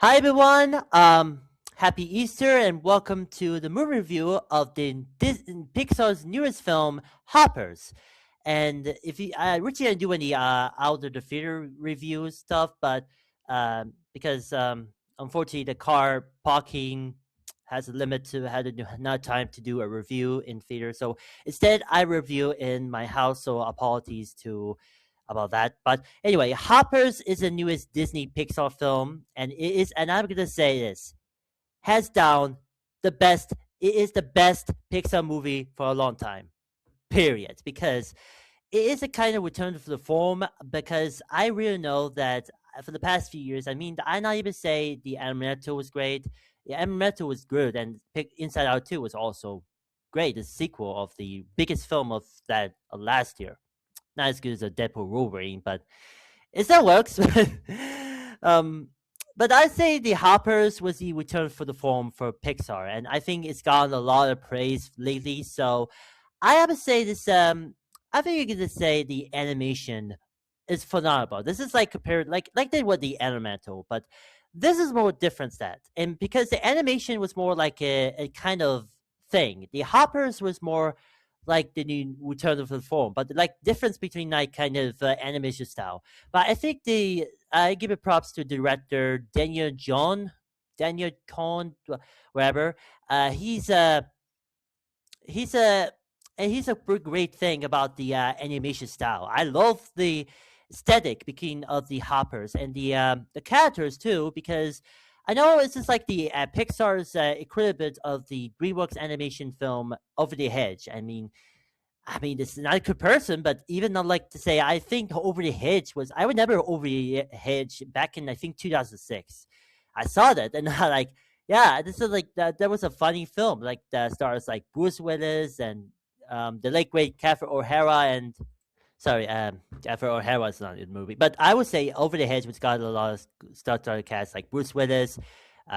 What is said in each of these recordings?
Hi everyone. Happy Easter and welcome to the movie review of Pixar's newest film, Hoppers. And if you, Richie didn't do any out of the theater review stuff, but because unfortunately the car parking has a limit to had not time to do a review in theater, so instead I review in my house. So apologies to about that. But anyway, Hoppers is the newest Disney Pixar film, and it is, and I'm gonna say this, hands down, the best. It is the best Pixar movie for a long time. Period. Because it is a kind of return to the form. Because I really know that for the past few years, I mean, I not even say the Animator was great. The Animator was good, and Inside Out 2 was also great. The sequel of the biggest film of that last year. Not as good as a Deadpool Wolverine, but it still works. um, but I say the Hoppers was the return for the form for Pixar, and I think it's gotten a lot of praise lately. So I have to say this. I think you can just say the animation is phenomenal. This is like compared like they were the Elemental, but this is more different that, and because the animation was more like a kind of thing, the Hoppers was more like the new return of the form, but like difference between like kind of animation style. But I think the I give it props to director Daniel Cohn, whatever. He's he's a he's a great thing about the animation style. I love the aesthetic between of the Hoppers and the characters too, because I know it's just like the Pixar's equivalent of the DreamWorks animation film Over the Hedge. I mean, this is not a comparison, but even I'd like to say, I think Over the Hedge was, I remember Over the Hedge back in, I think, 2006. I saw that and I like, yeah, this is like, that was a funny film. Like, that stars like Bruce Willis and the late great Catherine O'Hara and, sorry, Catherine O'Hara is not in the movie. But I would say Over the Hedge, which got a lot of star cast like Bruce Willis,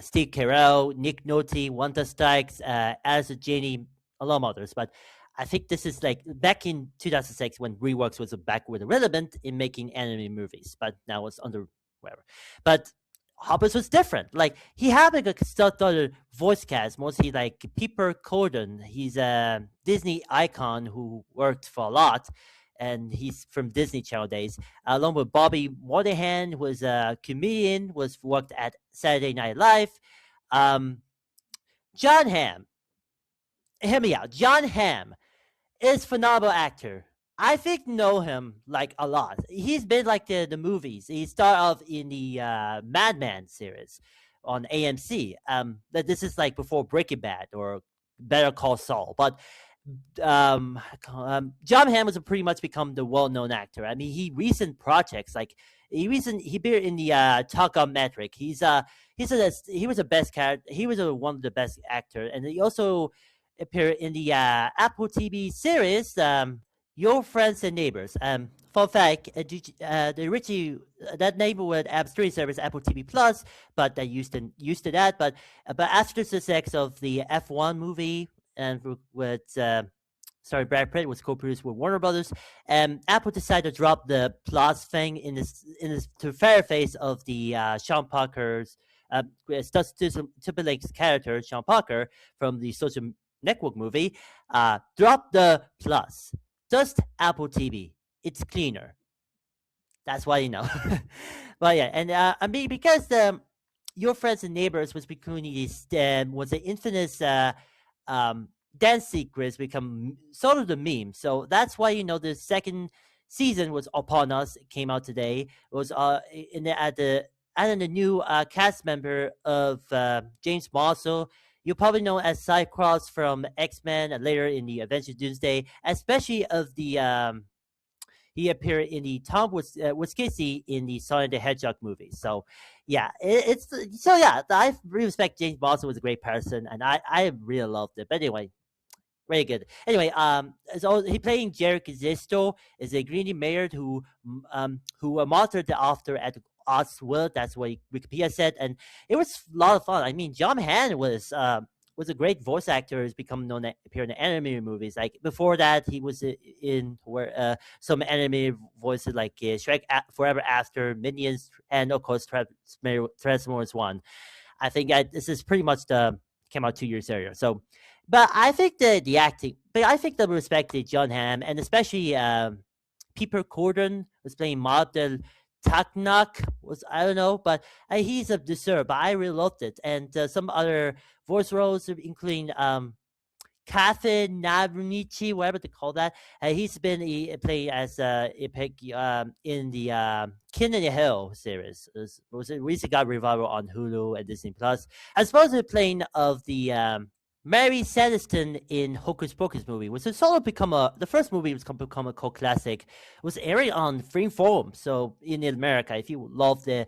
Steve Carell, Nick Nolte, Wanda Sykes, Alice Janney, a lot of others. But I think this is like back in 2006 when DreamWorks was back with relevant in making anime movies, but now it's under whatever. But Hoppers was different. Like he had like a started voice cast, mostly like Pepper Corden. He's a Disney icon who worked for a lot, and he's from Disney Channel days. Along with Bobby Moynihan, who was a comedian, was worked at Saturday Night Live. Um, John Hamm, hear me out. John Hamm is phenomenal actor. I think know him like a lot. He's been like the movies. He started off in the Madman series on AMC. But this is like before Breaking Bad or Better Call Saul. But John Hamm has pretty much become the well-known actor. I mean, he recent projects like he appeared in the Talk on Metric. He was a best character. He was one of the best actor, and he also appear in the Apple TV series Your Friends and Neighbors. Fun fact: the Richie that neighborhood app streaming service Apple TV Plus, but they used to that. But after the success of the F1 movie and with sorry, Brad Pitt was co-produced with Warner Brothers, and Apple decided to drop the Plus thing in this to fair face of the Sean Parker's. Timberlake's character Sean Parker from the social network movie, drop the plus. Just Apple TV. It's cleaner. That's why you know. But yeah, and I mean because your friends and neighbors was becoming was an infamous um, dance secrets become sort of the meme. So that's why you know the second season was upon us. It came out today. It was in the, at the adding a new cast member of James Marshall. You probably know as Cyclops from X Men and later in the Avengers Doomsday, especially of the he appeared in the Tom Wiskitsy in the Sonic the Hedgehog movie. So yeah, I really respect James Boston was a great person, and I really loved it. But anyway, very good. Anyway, so he playing Jerry Zisto is a greedy mayor who monitored the after at Oswald. That's what Wikipedia said, and it was a lot of fun. I mean, John Hamm was was a great voice actor. He's become known to appear in animated movies. Like before that, he was in where some animated voices like Shrek, Forever After, Minions, and of course Transformers One. I think this is pretty much the came out 2 years earlier. So, but I think the acting, but I think the respect to John Hamm and especially Peter Corden was playing Martel Taknak was I don't know, but he's a deserved. But I really loved it, and some other voice roles, including Catherine Navnichi, whatever they call that. He's been playing as a pig in the King in the Hill series. Was it recently got revival on Hulu and Disney Plus. As well as the playing of the Mary Celestin in Hocus Pocus movie, which has sort of become the first movie was become a cult classic. It was airing on Freeform, so in America, if you love I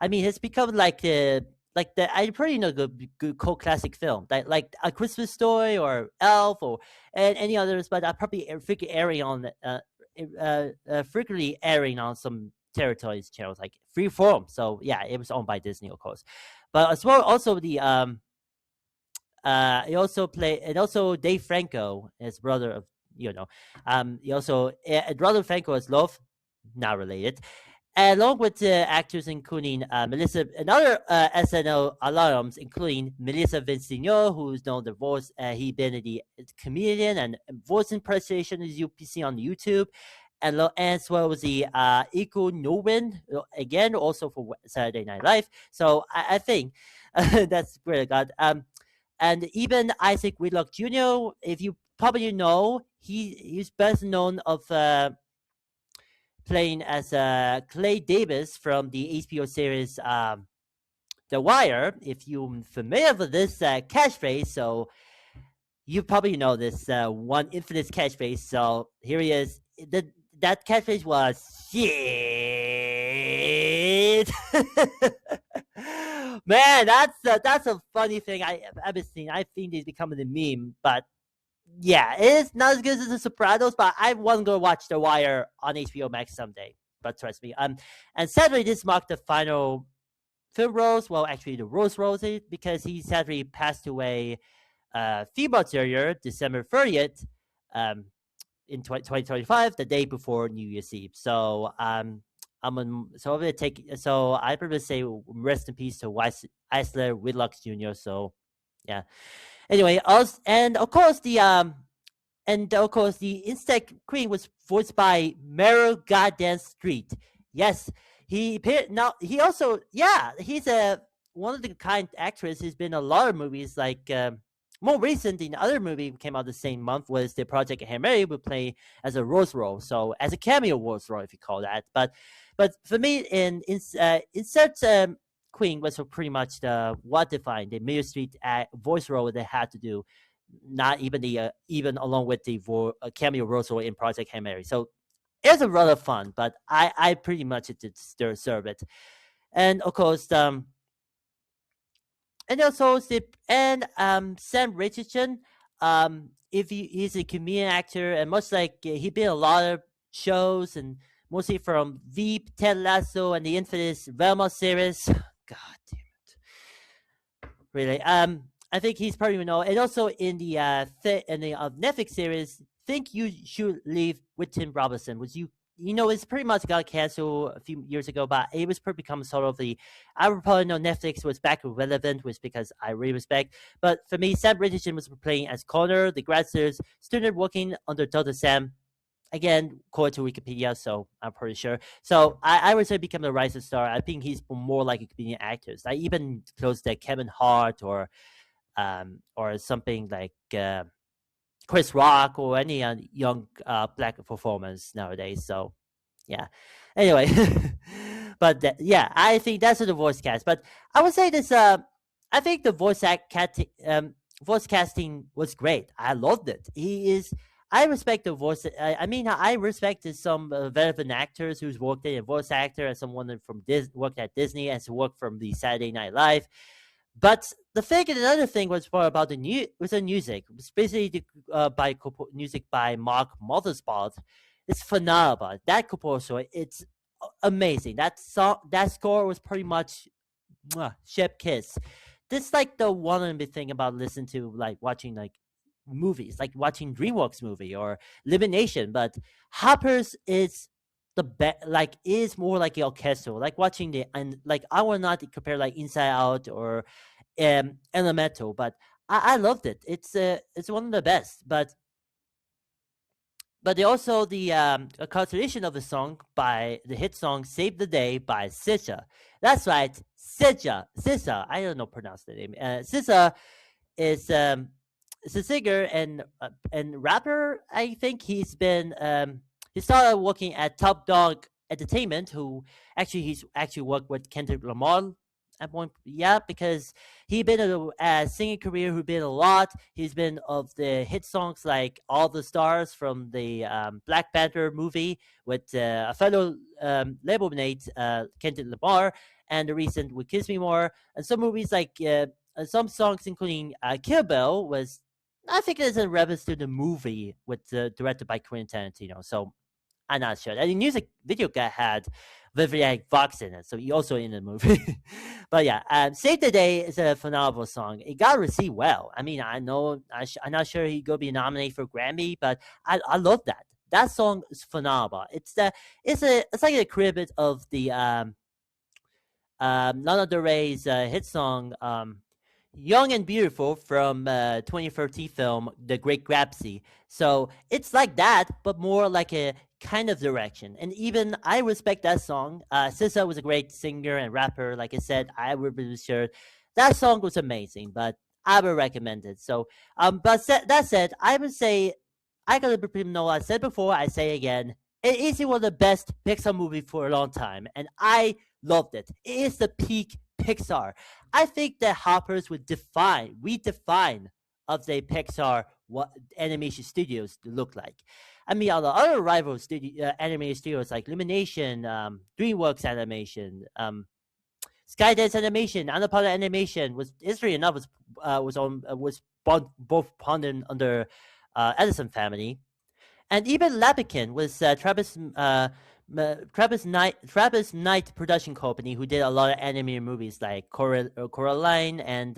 mean, it's become like the I pretty know good cult classic film like A Christmas Story or Elf or and any others, but I probably frequently frequently airing on some territories channels like Freeform. So yeah, it was owned by Disney, of course, but as well also the he also played and also Dave Franco, his brother of he also brother Franco is love, not related, along with actors including Melissa and other SNL alums, including Melissa Vincent, who's known the voice. He been the comedian and voice impersonation as you see on YouTube, and as well as the Iko Nowin, again also for Saturday Night Live. So I think that's great. God. And even Isaac Whitlock Jr., if you probably know, he's best known of playing as Clay Davis from the HBO series The Wire. If you're familiar with this catchphrase, so you probably know this one infamous catchphrase. So here he is. That catchphrase was shit. Man, that's a funny thing I've been seeing. I think it's becoming a meme, but yeah, it's not as good as The Sopranos, but I want to go watch The Wire on HBO Max someday. But trust me, and sadly, this marked the final film rose. Well, actually, the Rose Rose, because he sadly passed away few months earlier, December 30th, in 2025, the day before New Year's Eve. So so I'm gonna take. So I probably say rest in peace to Eisler Whitlock Jr. So yeah. Anyway, and of course the insect queen was voiced by Meryl Goddamn Street. Yes, he appeared. Now he also he's a one of the kind actress who's been in a lot of movies. Like more recent, the other movie came out the same month was the Project Hail Mary, would play as a Rose role, so as a cameo Rose role if you call that. But for me, insert Queen was pretty much the what defined the Meryl Street voice role they had to do, not even the even along with the cameo Rose role in Project Hail Mary. So it was a rather fun, but I pretty much did deserve it. And of course, and also Sam Richardson, if he's a comedian actor, and much like he been in a lot of shows, and mostly from Veep, Ted Lasso, and the infamous Velma series. God damn it! Really, I think he's probably know, and also in the Netflix series, Think You Should Leave with Tim Robinson, which it's pretty much got canceled a few years ago, but it was become sort of I would probably know Netflix was back relevant, was because I really respect. But for me, Sam Richardson was playing as Connor, the grad student working under Dr. Sam. Again, according to Wikipedia, so I'm pretty sure. So I would say become a rising star. I think he's more like a comedian actor. I even close to Kevin Hart or something like Chris Rock or any young black performance nowadays. So yeah. Anyway, but I think that's the voice cast. But I would say this. I think the voice casting was great. I loved it. I respect the voice. I mean, I respected some veteran actors who's worked as a voice actor, and someone from worked at Disney, and worked from the Saturday Night Live. But the thing and another thing was more about the music. It was basically by music by Mark Mothersbaugh. It's phenomenal. That composer, it's amazing. That score was pretty much chef kiss. this like the one and big thing about listening to like watching like movies, like watching DreamWorks movie or Elimination. But Hoppers is the best, like is more like the orchestral, like watching the, and like I will not compare like Inside Out or Elemental, but I loved it. It's one of the best. But they also the a continuation of the song by the hit song "Save the Day" by SZA. That's right, SZA. SZA. I don't know pronounce the name. SZA is a singer and rapper. I think he started working at Top Dog Entertainment, who he's actually worked with Kendrick Lamar at one. Yeah, because he been a singing career who been a lot. He's been of the hit songs like "All the Stars" from the Black Panther movie with a fellow label mate Kendrick Lamar, and the recent "With Kiss Me More," and some movies like. Some songs, including Kill Bill, was I think it's a reference to the movie with directed by Quentin Tarantino. So I'm not sure. And the music video guy had Vivian Fox in it, so he also in the movie. But yeah, "Save the Day" is a phenomenal song. It got received well. I mean, I know I'm not sure he go be nominated for Grammy, but I love that. That song is phenomenal. It's like a tribute of the Lana Del Rey's hit song "Young and Beautiful" from 2013 film "The Great Gatsby." So it's like that, but more like a kind of direction. And even I respect that song. SZA was a great singer and rapper. Like I said, I would be sure that song was amazing, but I would recommend it. So, that said, I would say I gotta know I said before, I say again, it is one of the best Pixar movie for a long time, and I loved it. It is the peak Pixar. I think that Hoppers would redefine of the Pixar what animation studios look like. I mean, all the other rival animation studios like Illumination, DreamWorks Animation, Skydance Animation, Annapurna Animation was history enough was both ponded under Edison family, and even Lapikin was Travis Knight production company who did a lot of animated movies like Coraline and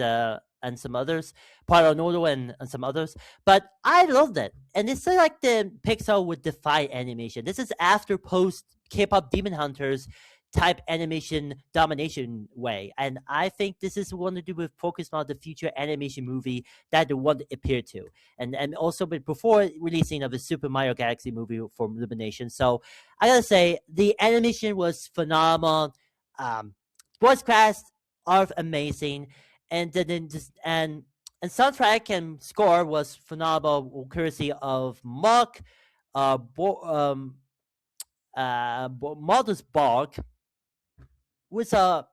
some others, Paranormal and some others. But I loved it, and it's like the Pixar would defy animation. This is after post K-pop Demon Hunters type animation domination way, and I think this is one to do with focus on the future animation movie that they want to appear to, and also before releasing of the Super Mario Galaxy movie from Illumination. So I gotta say the animation was phenomenal. Voice cast are amazing, and then just and soundtrack and score was phenomenal, courtesy of Mark Modus Bark, was fun,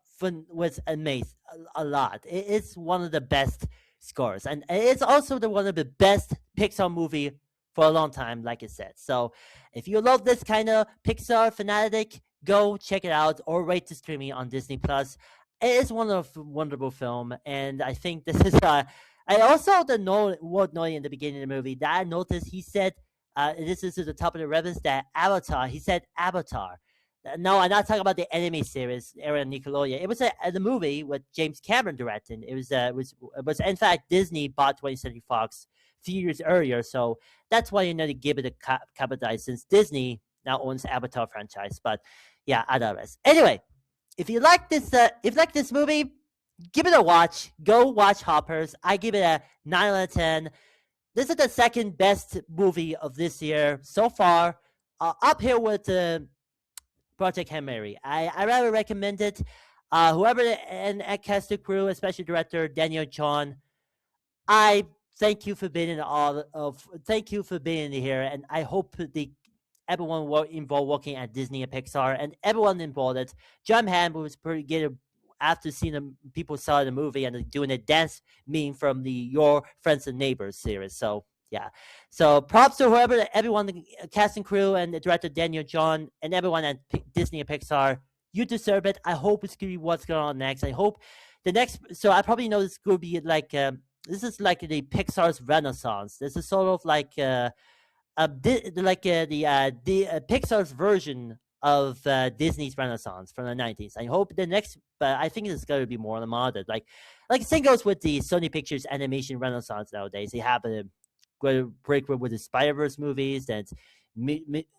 was amazing a lot. It's one of the best scores, and it's also the one of the best Pixar movie for a long time, like I said. So if you love this kind of Pixar fanatic, go check it out or wait to streaming on Disney Plus. It is one of wonderful film, and I think this is I also the word note in the beginning of the movie that I noticed he said this is at the top of the reference that Avatar. He said Avatar. No, I'm not talking about the anime series, era Nickelodeon. It was the movie with James Cameron directing. It was in fact Disney bought 20th Century Fox a few years earlier, so that's why you know to give it a capitalize since Disney now owns Avatar franchise. But yeah, otherwise. Anyway, if you like this movie, give it a watch. Go watch Hoppers. I give it a 9 out of 10. This is the second best movie of this year so far. Up here with Project Hail Mary. I rather recommend it. Whoever and cast the crew, especially director Daniel John, I thank you for being in all of. Thank you for being here, and I hope everyone involved working at Disney and Pixar and everyone involved. It. John Hamm was pretty good after seeing the people saw the movie and doing a dance meme from the Your Friends and Neighbors series. So yeah, so props to whoever, everyone, the cast and crew, and the director Daniel John, and everyone at Disney and Pixar. You deserve it. I hope it's gonna be what's going on next. I hope the next. So I probably know this could be like this is like the Pixar's renaissance. This is sort of like the Pixar's version of Disney's Renaissance from the 90s. I hope the next, but I think it's going to be more modern. Like same goes with the Sony Pictures animation Renaissance nowadays. They have a great breakthrough with the Spider-Verse movies, and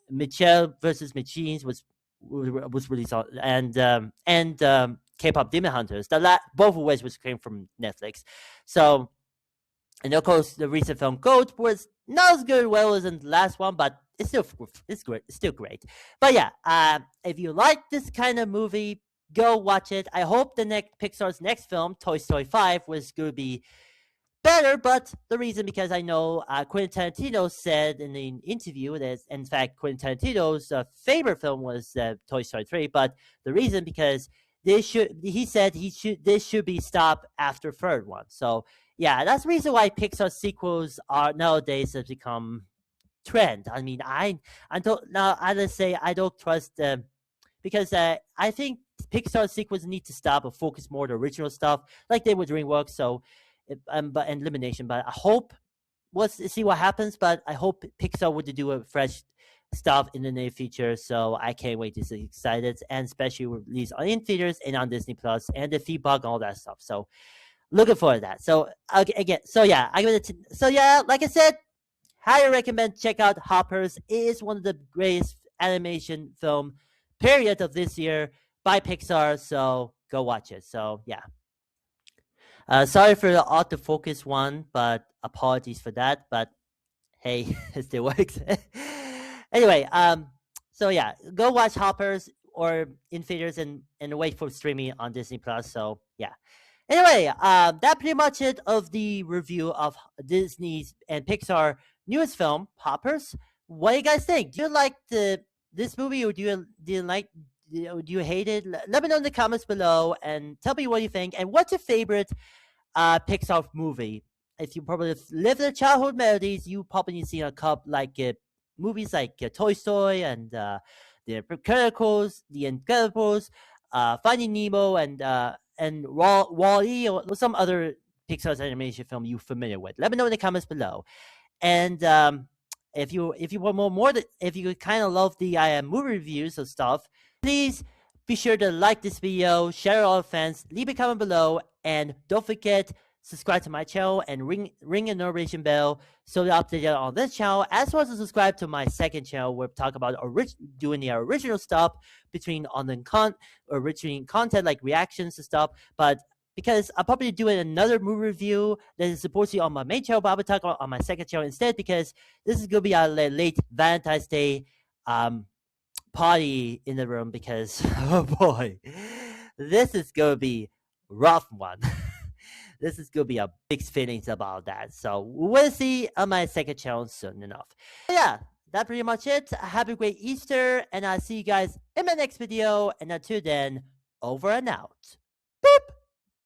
Michelle versus Machines was released on, and K-pop Demon Hunters. Both of which was came from Netflix. So, and of course, the recent film Goat was not as good well as in the last one, but it's great. It's still great. But yeah, if you like this kind of movie, go watch it. I hope the next Pixar's next film, Toy Story 5, was going to be better, but the reason because I know Quentin Tarantino said in an interview that in fact Quentin Tarantino's favorite film was Toy Story 3, but the reason because he said this should be stopped after third one. So yeah, that's the reason why Pixar sequels are nowadays have become trend. I mean, I don't now I just say I don't trust them because I think Pixar sequels need to stop and focus more on the original stuff like they were DreamWorks. So but and elimination. But I hope we'll see what happens. But I hope Pixar would do a fresh stuff in the near future. So I can't wait to see excited, and especially release on in theaters and on Disney Plus and the feedback and all that stuff. So looking forward to that. So again, so yeah, so yeah, like I said, highly recommend check out Hoppers. It is one of the greatest animation film period of this year by Pixar. So go watch it. So yeah. Sorry for the autofocus one, but apologies for that. But hey, it still works. Anyway, so yeah, go watch Hoppers or in theaters and wait for streaming on Disney Plus. So yeah. Anyway, that pretty much it of the review of Disney's and Pixar newest film, Hoppers. What do you guys think? Do you like this movie, or do you like do you hate it? Let me know in the comments below and tell me what you think. And what's your favorite Pixar movie? If you probably live their childhood melodies, you probably seen a couple movies like Toy Story and The Incredibles, Finding Nemo, and Wall-E, or some other Pixar's animation film you're familiar with. Let me know in the comments below. And if you want if you kind of love the movie reviews and stuff, please be sure to like this video, share it with all friends, leave a comment below, and don't forget subscribe to my channel and ring a notification bell so you're updated on this channel, as well as subscribe to my second channel where we talk about doing the original stuff between on the original content like reactions and stuff. But because I'll probably do another movie review that is supposed to be on my main channel, but I will talk about on my second channel instead, because this is gonna be a late Valentine's Day party in the room, because oh boy, this is gonna be rough one. This is gonna be a big feelings about that. So we'll see on my second channel soon enough. But yeah, that's pretty much it. Have a great Easter, and I'll see you guys in my next video. And until then, over and out. Boop.